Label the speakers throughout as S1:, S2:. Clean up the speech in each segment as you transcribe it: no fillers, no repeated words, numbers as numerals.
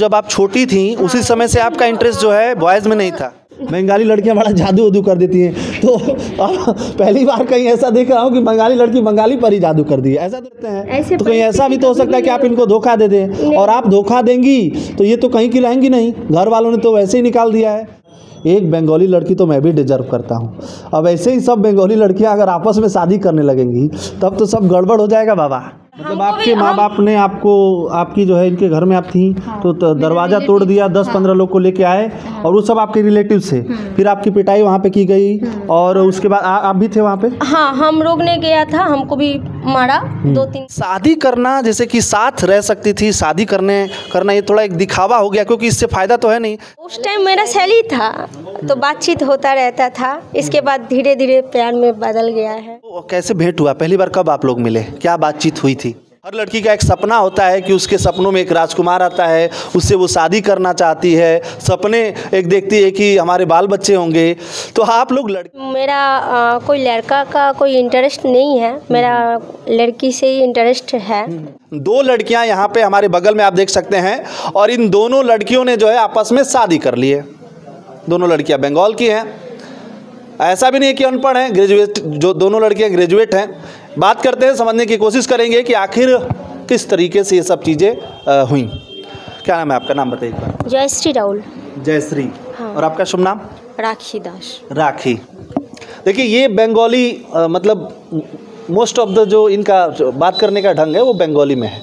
S1: जब आप छोटी थी उसी समय से आपका इंटरेस्ट जो है बॉयज़ में नहीं था?
S2: बंगाली लड़कियां बड़ा जादू उदू कर देती हैं, तो अब पहली बार कहीं ऐसा देख रहा हूँ कि बंगाली लड़की बंगाली पर ही जादू कर दी है, ऐसा देखते हैं। तो कहीं ऐसा भी तो हो सकता है कि आप इनको धोखा दे दें, और आप धोखा देंगी तो ये तो कहीं की रहेंगी नहीं, घर वालों ने तो वैसे ही निकाल दिया है। एक बंगाली लड़की तो मैं भी डिजर्व करता हूँ। अब ऐसे ही सब बंगाली लड़कियाँ अगर आपस में शादी करने लगेंगी तब तो सब गड़बड़ हो जाएगा बाबा। मतलब आपके माँ बाप ने आपको, आपकी जो है इनके घर में आप थी तो दरवाज़ा तोड़ दिया, 10-15 लोग को लेके आए और वो सब आपके रिलेटिव थे, फिर आपकी पिटाई वहाँ पे की गई और उसके बाद आप भी थे वहाँ पे?
S3: हाँ, हम लोग ने गया था, हमको भी मारा 2-3।
S1: शादी करना जैसे कि साथ रह सकती थी, शादी करना ये थोड़ा एक दिखावा हो गया, क्योंकि इससे फ़ायदा तो है नहीं।
S3: उस टाइम मेरा सैली था तो बातचीत होता रहता था, इसके बाद धीरे धीरे प्यार में बदल गया है।
S1: तो कैसे भेंट हुआ, पहली बार कब आप लोग मिले, क्या बातचीत हुई थी? हर लड़की का एक सपना होता है कि उसके सपनों में एक राजकुमार आता है, उससे वो शादी करना चाहती है, सपने एक देखती है कि हमारे बाल बच्चे होंगे। तो आप लोग
S3: मेरा कोई लड़का का कोई इंटरेस्ट नहीं है, मेरा लड़की से ही इंटरेस्ट है।
S1: 2 लड़कियां यहाँ पे हमारे बगल में आप देख सकते हैं, और इन दोनों लड़कियों ने जो है आपस में शादी कर ली है। दोनों लड़कियां बंगाल की हैं, ऐसा भी नहीं कि अनपढ़ हैं, ग्रेजुएट, जो दोनों लड़कियां ग्रेजुएट हैं। बात करते हैं, समझने की कोशिश करेंगे कि आखिर किस तरीके से ये सब चीज़ें हुई। क्या नाम है आपका, नाम बताइए एक बार।
S3: जयश्री राहुल।
S1: जयश्री।
S3: हाँ।
S1: और आपका शुभ नाम?
S3: राखी दास।
S1: राखी। देखिए ये बंगाली मतलब मोस्ट ऑफ द जो इनका बात करने का ढंग है वो बंगाली में है।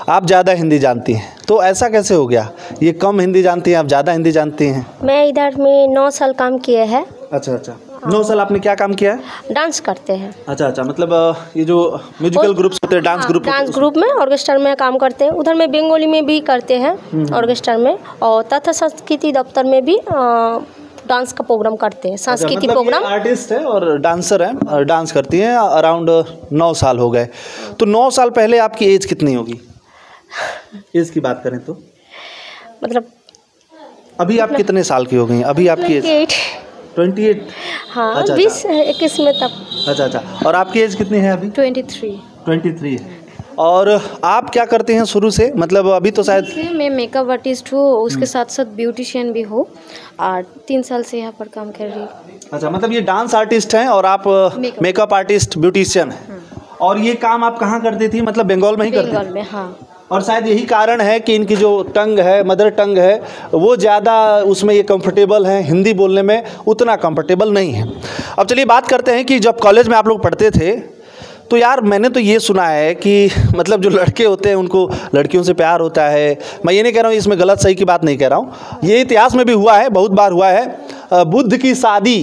S1: आप ज़्यादा हिंदी जानती हैं, तो ऐसा कैसे हो गया? ये कम हिंदी जानती हैं, आप ज़्यादा हिंदी जानती हैं?
S3: मैं इधर में 9 साल काम किए हैं।
S1: अच्छा। 9 साल आपने क्या काम किया है?
S3: डांस करते हैं।
S1: अच्छा, मतलब ये जो म्यूजिकल ग्रुप्स होते हैं, डांस ग्रुप
S3: में, ऑर्केस्ट्रा में काम करते हैं। उधर में बंगाली में भी करते हैं ऑर्केस्ट्रा में, और तथा संस्कृति दफ्तर में भी डांस का प्रोग्राम करते हैं, सांस्कृतिक प्रोग्राम।
S1: आर्टिस्ट है और डांसर है, और डांस करती हैं। अराउंड 9 साल हो गए। तो 9 साल पहले आपकी एज कितनी होगी? एज की बात करें तो
S3: मतलब
S1: अभी आप कितने साल की हो गई? अभी आपकी एज 28।
S3: हाँ, 20-21 में तब।
S1: अच्छा। और आपकी एज कितनी है अभी? 23 है। और आप क्या करते हैं शुरू से, मतलब अभी तो शायद?
S4: मैं मेकअप आर्टिस्ट हूँ, उसके साथ साथ ब्यूटिशियन भी हूँ, और 3 साल से यहाँ पर काम कर रही हूँ।
S1: अच्छा, मतलब ये डांस आर्टिस्ट हैं और आप मेकअप आर्टिस्ट, ब्यूटिशियन हैं। और ये काम आप कहाँ करती थी, मतलब बंगाल में ही करती थी?
S4: बंगाल में, हाँ।
S1: और शायद यही कारण है कि इनकी जो टंग है, मदर टंग है, वो ज़्यादा उसमें ये कंफर्टेबल हैं, हिंदी बोलने में उतना कंफर्टेबल नहीं है। अब चलिए बात करते हैं कि जब कॉलेज में आप लोग पढ़ते थे तो यार मैंने तो ये सुना है कि मतलब जो लड़के होते हैं उनको लड़कियों से प्यार होता है। मैं ये नहीं कह रहा हूँ, इसमें गलत सही की बात नहीं कह रहा हूँ, ये इतिहास में भी हुआ है, बहुत बार हुआ है। बुद्ध की शादी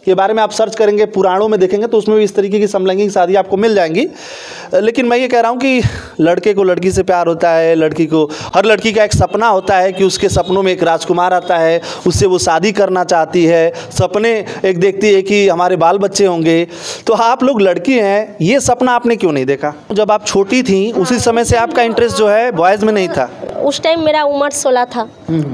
S1: के बारे में आप सर्च करेंगे, पुराणों में देखेंगे तो उसमें भी इस तरीके की समलैंगिक शादी आपको मिल जाएंगी। लेकिन मैं ये कह रहा हूँ कि लड़के को लड़की से प्यार होता है, लड़की को, हर लड़की का एक सपना होता है कि उसके सपनों में एक राजकुमार आता है, उससे वो शादी करना चाहती है, सपने एक देखती है कि हमारे बाल बच्चे होंगे। तो आप लोग लड़की हैं, ये सपना आपने क्यों नहीं देखा? जब आप छोटी थी उसी समय से आपका इंटरेस्ट जो है बॉयज़ में नहीं था?
S3: उस टाइम मेरा उम्र 16 था।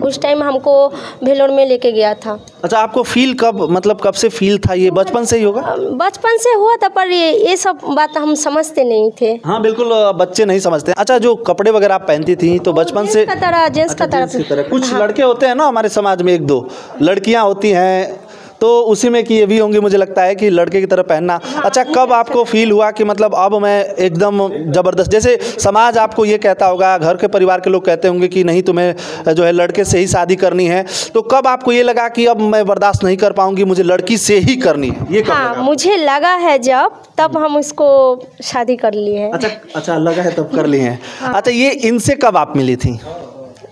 S3: उस टाइम हमको भेलोर में लेके गया था।
S1: अच्छा, आपको फील कब, मतलब कब से फील था? ये बचपन से ही होगा?
S3: बचपन से हुआ था, पर ये सब बात हम समझते नहीं थे।
S1: हाँ बिल्कुल, बच्चे नहीं समझते। अच्छा, जो कपड़े वगैरह आप पहनती थी तो बचपन से
S3: जेंट्स का तरह
S1: कुछ लड़के होते हैं ना हमारे समाज में, 1-2 लड़कियां होती हैं, तो उसी में कि ये भी होंगी, मुझे लगता है कि लड़के की तरह पहनना। अच्छा, कब आपको फील हुआ कि मतलब अब मैं एकदम ज़बरदस्त, जैसे समाज आपको ये कहता होगा, घर के परिवार के लोग कहते होंगे कि नहीं तुम्हें जो है लड़के से ही शादी करनी है, तो कब आपको ये लगा कि अब मैं बर्दाश्त नहीं कर पाऊंगी, मुझे लड़की से ही करनी है? ये कब लगा?
S3: मुझे लगा है तब हम इसको शादी कर लिए हैं।
S1: अच्छा, लगा है तब कर लिए हैं। अच्छा, ये इनसे कब आप मिली थी,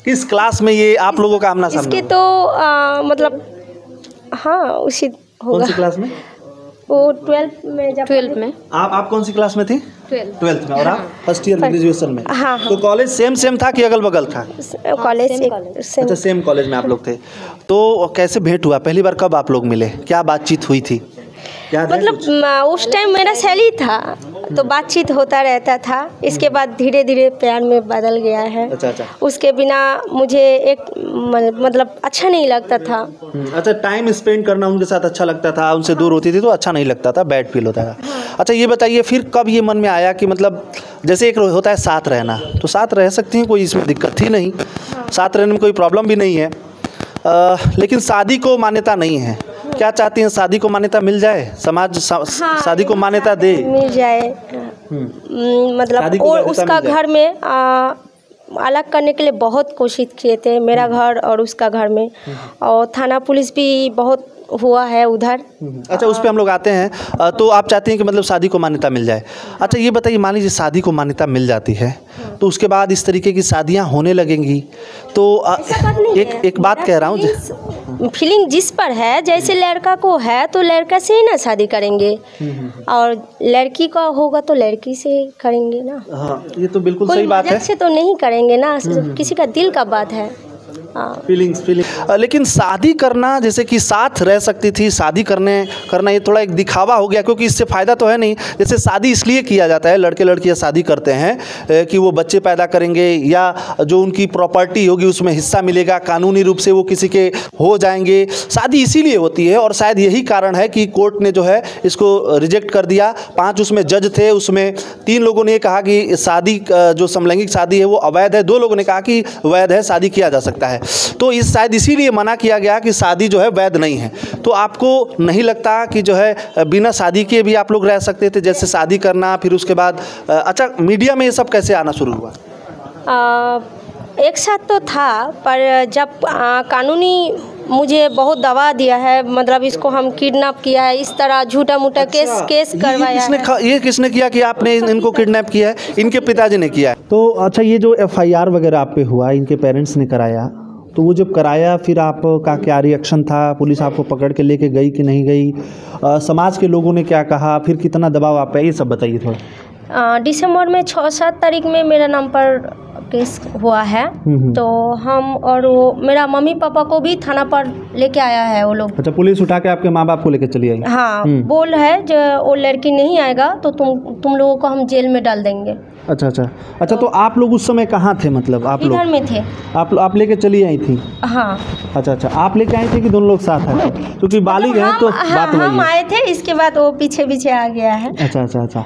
S1: किस क्लास में ये आप लोगों का आमना सामना?
S3: इसके तो मतलब हाँ उसी होगा।
S1: कौन सी क्लास में?
S3: वो 12th में।
S1: आप कौन सी क्लास में थी? 12th में। और आप फर्स्ट ईयर में, ग्रेजुएशन में?
S3: हाँ।
S1: तो कॉलेज सेम था कि अगल बगल था?
S3: कॉलेज
S1: अच्छा, सेम कॉलेज में आप लोग थे। तो कैसे भेंट हुआ, पहली बार कब आप लोग मिले, क्या बातचीत हुई थी?
S3: मतलब उस टाइम मेरा सैली था तो बातचीत होता रहता था। इसके बाद धीरे धीरे प्यार में बदल गया है।
S1: अच्छा।
S3: उसके बिना मुझे एक मतलब अच्छा नहीं लगता था।
S1: अच्छा, टाइम स्पेंड करना उनके साथ अच्छा लगता था, उनसे दूर होती थी तो अच्छा नहीं लगता था, बैड फील होता था। अच्छा, ये बताइए फिर कब ये मन में आया कि मतलब जैसे एक होता है साथ रहना, तो साथ रह सकती हैं, कोई इसमें दिक्कत ही नहीं, साथ रहने में कोई प्रॉब्लम भी नहीं है, लेकिन शादी को मान्यता नहीं है। क्या चाहती हैं, शादी को मान्यता मिल जाए, समाज शादी को मान्यता दे,
S3: मिल जाए, मतलब और उसका घर में अलग करने के लिए बहुत कोशिश किए थे, मेरा घर और उसका घर में, और थाना पुलिस भी बहुत हुआ है उधर।
S1: अच्छा, उस पे हम लोग आते हैं। तो आप चाहते हैं कि मतलब शादी को मान्यता मिल जाए। अच्छा, ये बताइए, मान लीजिए शादी को मान्यता मिल जाती है तो उसके बाद इस तरीके की शादियां होने लगेंगी, तो एक बात कह रहा हूँ,
S3: फीलिंग जिस पर है, जैसे लड़का को है तो लड़का से ही ना शादी करेंगे, और लड़की का होगा तो लड़की से करेंगे ना।
S1: हाँ, ये तो बिल्कुल सही बात है।
S3: से तो नहीं करेंगे ना, किसी का दिल का बात है।
S1: फीलिंग्स। लेकिन शादी करना, जैसे कि साथ रह सकती थी, शादी करना ये थोड़ा एक दिखावा हो गया, क्योंकि इससे फ़ायदा तो है नहीं। जैसे शादी इसलिए किया जाता है, लड़के लड़कियां शादी करते हैं कि वो बच्चे पैदा करेंगे या जो उनकी प्रॉपर्टी होगी उसमें हिस्सा मिलेगा, कानूनी रूप से वो किसी के हो जाएंगे। शादी इसीलिए होती है, और शायद यही कारण है कि कोर्ट ने जो है इसको रिजेक्ट कर दिया। 5 उसमें जज थे, उसमें 3 लोगों ने कहा कि शादी जो समलैंगिक शादी है वो अवैध है, 2 लोगों ने कहा कि वैध है, शादी किया जा सकता है। तो इस शायद इसीलिए मना किया गया कि शादी जो है वैध नहीं है। तो आपको नहीं लगता कि जो है बिना शादी के भी आप लोग रह सकते थे, जैसे शादी करना, फिर उसके बाद अच्छा, मीडिया में ये सब कैसे आना शुरू हुआ?
S3: एक साथ तो था, पर जब कानूनी मुझे बहुत दबा दिया है, मतलब इसको हम किडनैप किया है, इस तरह झूठा मूठा केस करवाया है।
S1: ये किसने किया कि आपने इनको किडनैप किया है? इनके पिताजी ने किया है। तो अच्छा, ये जो FIR वगैरह आप पे हुआ, इनके पेरेंट्स ने कराया, तो वो जब कराया फिर आपका क्या रिएक्शन था? पुलिस आपको पकड़ के लेके गई कि नहीं गई? समाज के लोगों ने क्या कहा? फिर कितना दबाव आप पे, ये सब बताइए थोड़ा।
S3: दिसंबर में 6-7 तारीख में मेरा नाम पर केस हुआ है, तो हम और वो मेरा मम्मी पापा को भी थाना पर लेके आया है वो लोग।
S1: अच्छा, पुलिस उठा के आपके माँ बाप को लेके चली आई?
S3: हाँ, बोल है जो वो लड़की नहीं आएगा तो तुम लोगों को हम जेल में डाल देंगे।
S1: अच्छा, तो आप लोग उस समय कहाँ थे? मतलब आप लोग
S3: इधर में थे।
S1: आप लेके चली आई थी?
S3: हाँ।
S1: अच्छा, आप लेके आई थी कि दोनों लोग साथ आए? क्योंकि बालिग हैं तो बात वही है।
S3: हम आए थे, इसके बाद वो पीछे आ गया है।
S1: अच्छा।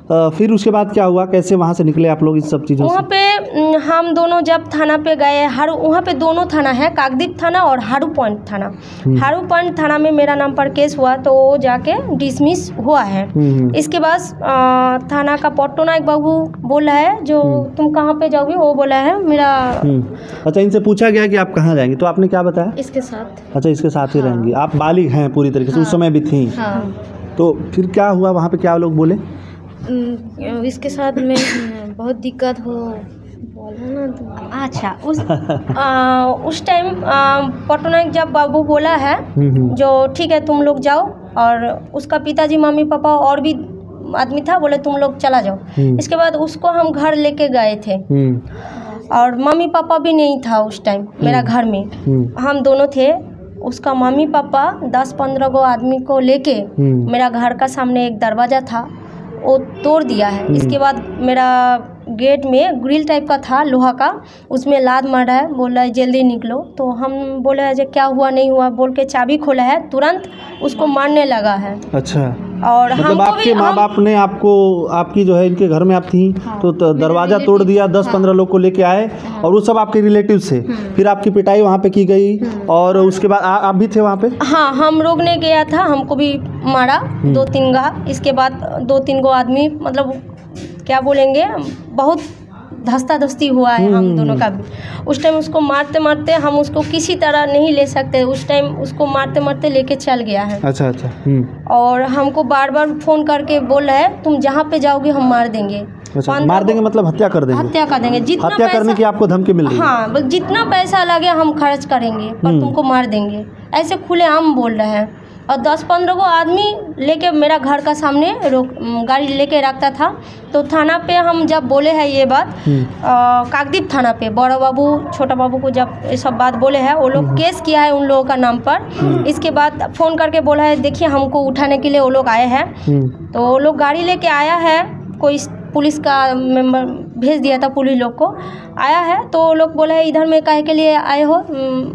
S1: फिर उसके बाद क्या हुआ, कैसे वहाँ से निकले आप लोग इस सब चीज़ों से?
S3: वहाँ पे हम दोनों जब थाना पे गए, वहाँ पे दोनों थाना है, काकद्वीप थाना और हारू पॉइंट थाना। हारू पॉइंट थाना में मेरा नाम पर केस हुआ तो वो जाके डिसमिस हुआ है। इसके बाद थाना का पट्टनायक बाबू बोला है जो तुम कहाँ पे जाओगी, वो बोला है मेरा।
S1: अच्छा, इनसे पूछा गया कि आप कहाँ जाएंगे, तो आपने क्या बताया?
S3: इसके साथ।
S1: अच्छा, इसके साथ ही रहेंगी। आप बालिग हैं पूरी तरीके से, उस समय भी थी। तो फिर क्या हुआ वहाँ पे, क्या लोग बोले?
S4: इसके साथ में बहुत दिक्कत हो बोला ना तो।
S3: अच्छा, उस टाइम पट्टनायक जब बाबू बोला है जो ठीक है तुम लोग जाओ, और उसका पिताजी मम्मी पापा और भी आदमी था, बोले तुम लोग चला जाओ। इसके बाद उसको हम घर लेके गए थे, और मम्मी पापा भी नहीं था उस टाइम मेरा घर में, हम दोनों थे। उसका मम्मी पापा 10-15 गो आदमी को लेके मेरा घर का सामने एक दरवाज़ा था वो तोड़ दिया है। इसके बाद मेरा गेट में ग्रिल टाइप का था लोहा का, उसमें लात मारा है, बोला है जल्दी निकलो। तो हम बोले है जो क्या हुआ नहीं हुआ बोल के चाबी खोला है, तुरंत उसको मारने लगा है।
S1: अच्छा,
S3: और
S1: मतलब आपके माँ बाप ने आपको, आपकी जो है इनके घर में आप थी, तो दरवाज़ा तोड़ दिया, 10-15 लोग को लेके आए, और वो सब आपके रिलेटिव से। फिर आपकी पिटाई वहाँ पे की गई, और उसके बाद आप भी थे वहाँ पे?
S3: हाँ, हम रोकने गया था, हमको भी मारा 2-3 घा। इसके बाद 2-3 गो आदमी, मतलब क्या बोलेंगे, बहुत धस्ता-धस्ती हुआ है हम दोनों का भी। उस टाइम उसको मारते मारते हम उसको किसी तरह नहीं ले सकते, उस टाइम उसको मारते मारते लेके चल गया है।
S1: अच्छा।
S3: और हमको बार बार फ़ोन करके बोल रहा है तुम जहाँ पे जाओगे हम मार देंगे।
S1: अच्छा, मार देंगे मतलब हत्या कर देंगे?
S3: हत्या कर देंगे, जितना
S1: हत्या करने की आपको धमकी मिल रही है?
S3: हाँ, जितना पैसा लगे हम खर्च करेंगे, पर तुमको मार देंगे, ऐसे खुलेआम बोल रहे हैं। और 10-15 को आदमी लेके मेरा घर का सामने गाड़ी लेके रखता था। तो थाना पे हम जब बोले हैं ये बात, काकद्वीप थाना पे बड़ा बाबू छोटा बाबू को जब ये सब बात बोले हैं, वो लोग केस किया है उन लोगों का नाम पर। इसके बाद फ़ोन करके बोला है देखिए हमको उठाने के लिए वो लोग आए हैं। तो वो लोग गाड़ी लेके आया है, कोई पुलिस का मेंबर भेज दिया था, पुलिस लोग को आया है तो लोग बोला है इधर में काहे के लिए आए हो,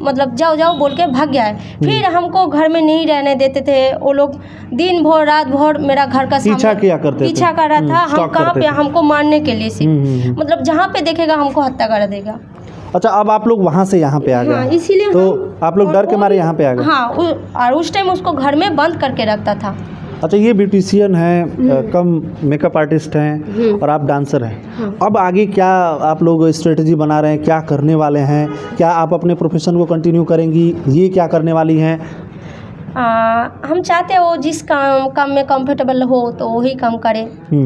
S3: मतलब जाओ जाओ बोल के भाग गया है। फिर हमको घर में नहीं रहने देते थे वो लोग, दिन भर रात भर मेरा घर का
S2: पीछा किया करते थे,
S3: पीछा कर रहा था। हम कहाँ पे, हमको मारने के लिए सिर्फ, मतलब जहाँ पे देखेगा हमको हत्या कर देगा।
S2: अच्छा, अब आप लोग वहाँ से यहाँ पे आ गए।
S3: हाँ, इसीलिए
S2: तो आप लोग डर के मारे यहाँ पे आ गए।
S3: हाँ, और उस टाइम उसको घर में बंद करके रखता था।
S2: अच्छा, ये ब्यूटिशियन हैं, कम मेकअप आर्टिस्ट हैं और आप डांसर हैं।
S3: हाँ।
S2: अब आगे क्या आप लोग स्ट्रेटजी बना रहे हैं, क्या करने वाले हैं? क्या आप अपने प्रोफेशन को कंटिन्यू करेंगी, ये क्या करने वाली हैं?
S3: हम चाहते हैं वो जिस काम में कंफर्टेबल हो तो वही काम करे,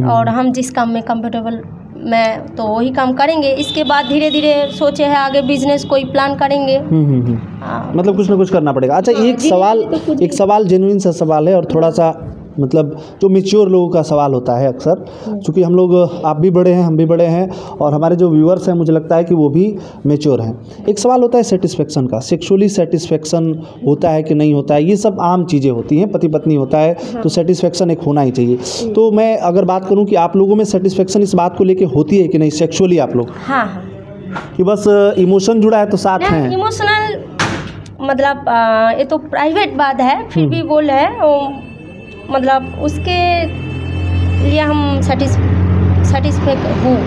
S3: और हम जिस काम में कंफर्टेबल में तो वही काम करेंगे। इसके बाद धीरे धीरे सोचे है आगे बिजनेस कोई प्लान करेंगे।
S2: मतलब कुछ ना कुछ करना पड़ेगा। अच्छा, एक सवाल जेन्युइन सा सवाल है और थोड़ा सा मतलब जो मैच्योर लोगों का सवाल होता है अक्सर, क्योंकि हम लोग, आप भी बड़े हैं, हम भी बड़े हैं और हमारे जो व्यूअर्स हैं मुझे लगता है कि वो भी मैच्योर हैं। एक सवाल होता है सेटिस्फेक्शन का, सेक्सुअली सेटिस्फेक्शन होता है कि नहीं होता है, ये सब आम चीज़ें होती हैं, पति पत्नी होता है तो सेटिस्फेक्शन एक होना ही चाहिए। तो मैं अगर बात करूँ कि आप लोगों में सेटिस्फेक्शन इस बात को लेकर होती है कि नहीं सेक्सुअली आप लोग?
S3: हाँ,
S2: कि बस इमोशन जुड़ा है तो साथ हैं?
S3: इमोशनल मतलब ये तो प्राइवेट बात है, फिर भी बोल है मतलब उसके लिए हम सेटिस्फाइड हूँ।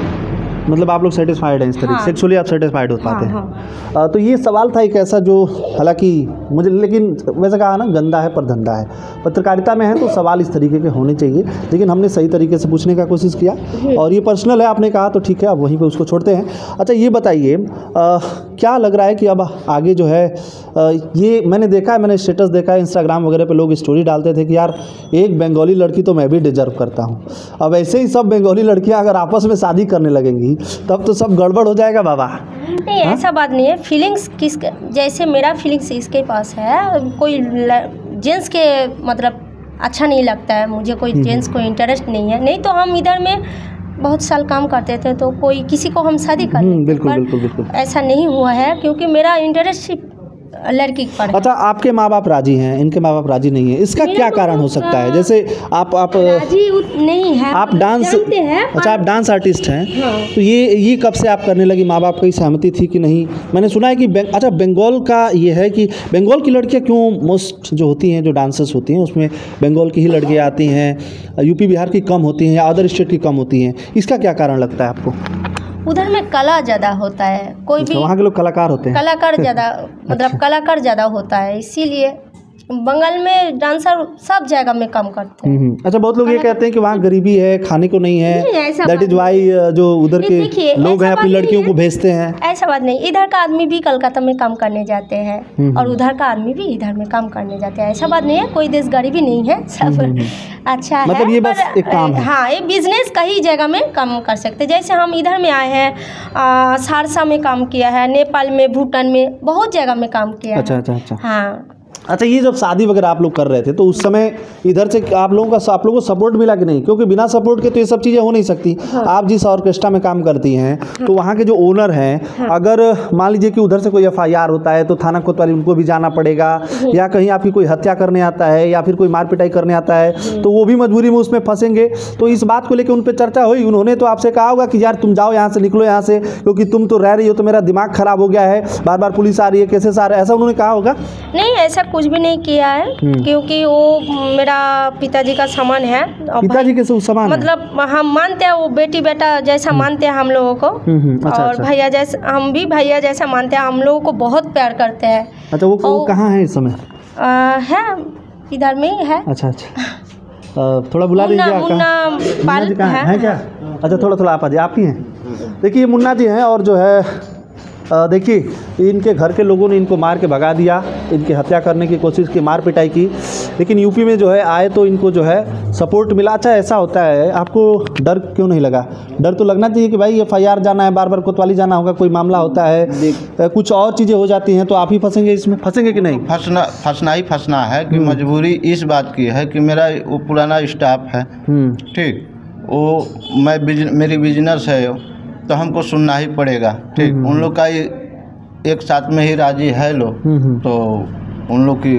S2: मतलब आप लोग सेटिस्फाइड हैं इस तरीके से? सेक्सुअली आप सेटिस्फाइड हो पाते हैं?
S3: हाँ।
S2: तो ये सवाल था एक ऐसा जो हालांकि मुझे, लेकिन वैसे कहा ना, गंदा है पर धंधा है। पत्रकारिता में है तो सवाल इस तरीके के होने चाहिए, लेकिन हमने सही तरीके से पूछने का कोशिश किया और ये पर्सनल है, आपने कहा तो ठीक है, अब वहीं पे उसको छोड़ते हैं। अच्छा, ये बताइए क्या लग रहा है कि अब आगे जो है ये मैंने देखा है, मैंने स्टेटस देखा है इंस्टाग्राम वगैरह पे लोग स्टोरी डालते थे कि यार एक बंगाली लड़की तो मैं भी डिजर्व करता हूँ। अब ऐसे ही सब बंगाली लड़कियाँ अगर आपस में शादी करने लगेंगी तब तो सब गड़बड़ हो जाएगा बाबा।
S3: नहीं, ऐसा बात नहीं है। फीलिंग्स किस, जैसे मेरा फीलिंग्स इसके पास है, कोई जेंट्स के मतलब अच्छा नहीं लगता है मुझे, कोई जेंट्स को इंटरेस्ट नहीं है। नहीं तो हम इधर में बहुत साल काम करते थे तो कोई किसी को हम शादी कर लेते।
S2: बिल्कुल।
S3: ऐसा नहीं हुआ है क्योंकि मेरा इंटरेस्ट लड़की पर।
S2: अच्छा, आपके माँ बाप राजी हैं, इनके माँ बाप राजी नहीं है, इसका क्या कारण हो सकता है? जैसे आप
S3: राजी नहीं है,
S2: आप डांस, अच्छा आप डांस आर्टिस्ट हैं।
S3: हाँ।
S2: तो ये कब से आप करने लगी? माँ बाप की सहमति थी कि नहीं? मैंने सुना है कि अच्छा, बंगाल का ये है कि बंगाल की लड़कियाँ क्यों मोस्ट जो होती हैं, जो डांसर्स होती हैं उसमें बंगाल की ही लड़कियाँ आती हैं, यूपी बिहार की कम होती हैं या अदर स्टेट की कम होती हैं, इसका क्या कारण लगता है आपको?
S3: उधर में कला ज़्यादा होता है, कोई भी
S2: वहाँ के लोग कलाकार होते हैं,
S3: कलाकार ज़्यादा मतलब कलाकार ज़्यादा होता है, इसीलिए बंगाल में डांसर सब जगह में काम करते हैं।
S2: अच्छा, बहुत लोग ये कहते हैं कि वहाँ गरीबी है, खाने को नहीं है, दैट इज वाई जो उधर के लोग हैं अपनी लड़कियों को भेजते हैं। ऐसा
S3: बात नहीं, इधर का आदमी भी कलकत्ता में काम करने जाते हैं और उधर का आदमी भी इधर में काम करने जाते हैं। ऐसा बात नहीं है, कोई देश गरीबी नहीं है, सब अच्छा है।
S2: मतलब ये बस एक काम है।
S3: हाँ, ये बिजनेस कई जगह में काम कर सकते हैं। जैसे हम इधर में आए हैं, सहरसा में काम किया है, नेपाल में, भूटान में, बहुत जगह में काम किया है।
S2: अच्छा।
S3: हाँ।
S2: अच्छा, ये जब शादी वगैरह आप लोग कर रहे थे तो उस समय इधर से आप लोगों को सपोर्ट मिला कि नहीं? क्योंकि बिना सपोर्ट के तो ये सब चीज़ें हो नहीं सकती।
S3: हाँ।
S2: आप जिस ऑर्केस्ट्रा में काम करती हैं तो वहाँ के जो ओनर हैं, अगर मान लीजिए कि उधर से कोई FIR होता है तो थाना कोतवाली उनको भी जाना पड़ेगा, या कहीं आपकी कोई हत्या करने आता है या फिर कोई मार पिटाई करने आता है तो वो भी मजबूरी में उसमें फंसेंगे। तो इस बात को लेकर उन पर चर्चा हुई? उन्होंने तो आपसे कहा होगा कि यार तुम जाओ यहाँ से, निकलो यहाँ से, क्योंकि तुम तो रह रही हो तो मेरा दिमाग खराब हो गया है, बार बार पुलिस आ रही है, केसेस आ रहे हैं, ऐसा उन्होंने कहा होगा?
S3: नहीं, ऐसा कुछ भी नहीं किया है, क्योंकि वो मेरा पिताजी का सामान है।
S2: पिताजी के सामान
S3: मतलब हम मानते हैं, वो बेटी बेटा जैसा मानते हैं हम लोगों को। और भैया जैसा, हम भी भैया जैसा मानते हैं, हम लोगों को बहुत प्यार करते हैं।
S2: अच्छा, वो कहाँ है इस समय?
S3: है इधर में ही है।
S2: अच्छा, थोड़ा बुला दीजिए। मुन्ना जी कहाँ है क्या? अच्छा, थोड़ा आप आ जाइए, आप ही हैं। देखिए, मुन्ना जी हैं और जो है देखिए इनके घर के लोगों ने इनको मार के भगा दिया, इनकी हत्या करने की कोशिश की, मार पिटाई की, लेकिन यूपी में जो है आए तो इनको जो है सपोर्ट मिला। अच्छा, ऐसा होता है, आपको डर क्यों नहीं लगा? डर तो लगना चाहिए कि भाई FIR जाना है, बार बार कोतवाली जाना होगा, कोई मामला होता है, कुछ और चीज़ें हो जाती हैं तो आप ही फंसेंगे इसमें, फंसेंगे कि नहीं?
S5: फंसना है कि मजबूरी इस बात की है कि मेरा वो पुराना स्टाफ है, ठीक, वो मेरी बिजनेस है तो हमको सुनना ही पड़ेगा, ठीक। उन लोग का एक साथ में ही राजी है लोग, तो उन लोग की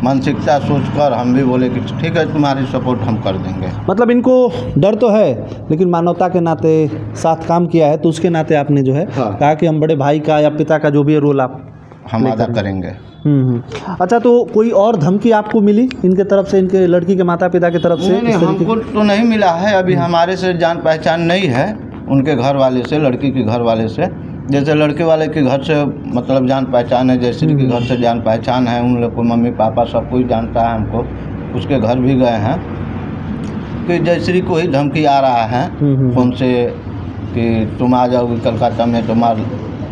S5: मानसिकता सोचकर हम भी बोले कि ठीक है तुम्हारी सपोर्ट हम कर देंगे।
S2: मतलब इनको डर तो है, लेकिन मानवता के नाते साथ काम किया है तो उसके नाते आपने जो है कहा कि हम बड़े भाई का या पिता का जो भी रोल आप
S5: हम अदा करेंगे।
S2: अच्छा, तो कोई और धमकी आपको मिली इनके तरफ से, इनके लड़की के माता पिता की तरफ से?
S5: नहीं, हमको तो नहीं मिला है। अभी हमारे से जान पहचान नहीं है उनके घर वाले से, लड़की के घर वाले से। जैसे लड़के वाले के घर से मतलब जान पहचान है, जयश्री के घर से जान पहचान है, उन लोग को मम्मी पापा सब कोई जानता है। हमको उसके घर भी गए हैं कि जयश्री को ही धमकी आ रहा है फ़ोन से कि तुम आ जाओगे कलकत्ता में तो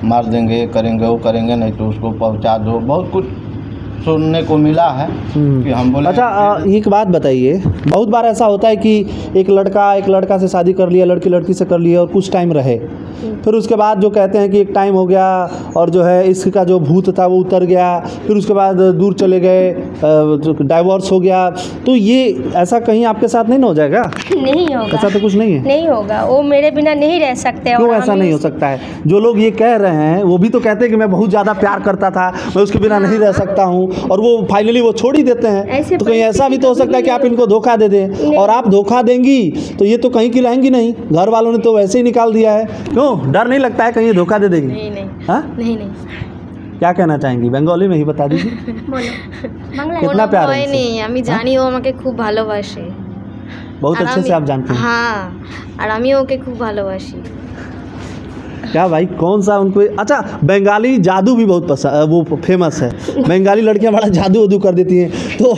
S5: मार देंगे, करेंगे वो करेंगे, नहीं तो उसको पहुंचा दो। बहुत कुछ सुनने को मिला है कि हम बोले।
S2: अच्छा, एक बात बताइए, बहुत बार ऐसा होता है कि एक लड़का से शादी कर लिया, लड़की से कर लिया और कुछ टाइम रहे, फिर उसके बाद जो कहते हैं कि एक टाइम हो गया और जो है इसका जो भूत था वो उतर गया, फिर उसके बाद दूर चले गए, डाइवोर्स हो गया। तो ये ऐसा कहीं आपके साथ नहीं ना हो जाएगा?
S3: नहीं होगा,
S2: ऐसा तो कुछ नहीं है।
S3: नहीं होगा, वो मेरे बिना नहीं रह सकते।
S2: क्यों ऐसा नहीं हो सकता है? जो लोग ये कह रहे हैं वो भी तो कहते हैं कि मैं बहुत ज़्यादा प्यार करता था, मैं उसके बिना नहीं रह सकता हूँ, और वो फाइनली वो छोड़ ही देते हैं। तो कहीं ऐसा भी तो हो सकता है कि आप इनको धोखा दे दें, और आप धोखा देंगी तो ये तो कहीं की रहेंगी नहीं, घर वालों ने तो वैसे ही निकाल दिया है। क्यों डर नहीं लगता है कहीं ये धोखा दे देगी?
S4: नहीं।
S2: हाँ
S4: नहीं।
S2: क्या कहना चाहेंगी? बंगाली में ही बता दीजिए। कितना प्यार है?
S4: नहीं, আমি জানি ও আমাকে খুব ভালোবাসে।
S2: बहुत अच्छे से आप जानते हैं।
S4: हाँ, और আমি ওকে খুব ভালোবাসি।
S2: क्या भाई, कौन सा उनको? अच्छा, बंगाली जादू भी बहुत पसंद, वो फेमस है। बंगाली लड़कियां बड़ा जादू कर देती हैं। तो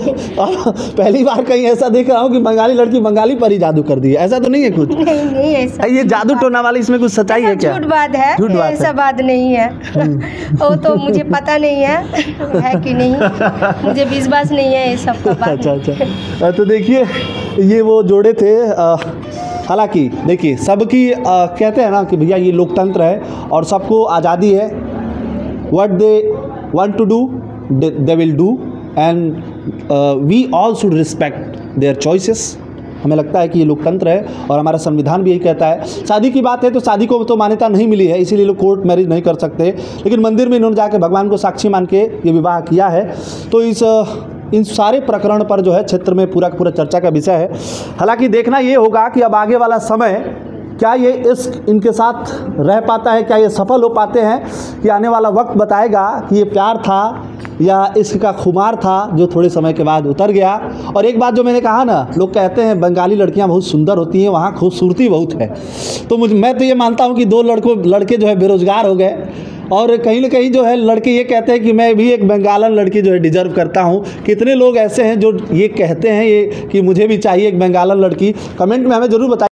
S2: पहली बार कहीं ऐसा देख रहा हूँ कि बंगाली लड़की बंगाली पर ही जादू कर दी है। ऐसा तो नहीं है कुछ?
S3: नहीं ऐसा।
S2: ये जादू टोना वाली, इसमें कुछ सच्चाई है क्या?
S3: झूठ बात है, ऐसा बात नहीं है। वो तो मुझे पता नहीं है कि नहीं, मुझे विश्वास नहीं है ये सब का बात।
S2: अच्छा, तो देखिए ये वो जोड़े थे। हालांकि देखिए सबकी कहते हैं ना कि भैया ये लोकतंत्र है और सबको आज़ादी है। What they want to do they will do, and we all should respect their choices. हमें लगता है कि ये लोकतंत्र है और हमारा संविधान भी यही कहता है। शादी की बात है तो शादी को तो मान्यता नहीं मिली है, इसीलिए लोग कोर्ट मैरिज नहीं कर सकते, लेकिन मंदिर में इन्होंने जाके भगवान को साक्षी मान के ये विवाह किया है। तो इन सारे प्रकरण पर जो है क्षेत्र में पूरा का पूरा चर्चा का विषय है। हालांकि देखना ये होगा कि अब आगे वाला समय क्या ये इश्क इनके साथ रह पाता है, क्या ये सफल हो पाते हैं, कि आने वाला वक्त बताएगा कि ये प्यार था या इश्क का खुमार था जो थोड़े समय के बाद उतर गया। और एक बात जो मैंने कहा ना, लोग कहते हैं बंगाली लड़कियां बहुत सुंदर होती हैं, वहाँ खूबसूरती बहुत है। तो मैं तो ये मानता हूँ कि दो लड़के जो है बेरोजगार हो गए, और कहीं ना कहीं जो है लड़के ये कहते हैं कि मैं भी एक बंगालन लड़की जो है डिजर्व करता हूँ। कितने लोग ऐसे हैं जो ये कहते हैं ये कि मुझे भी चाहिए एक बंगालन लड़की? कमेंट में हमें ज़रूर बताइए।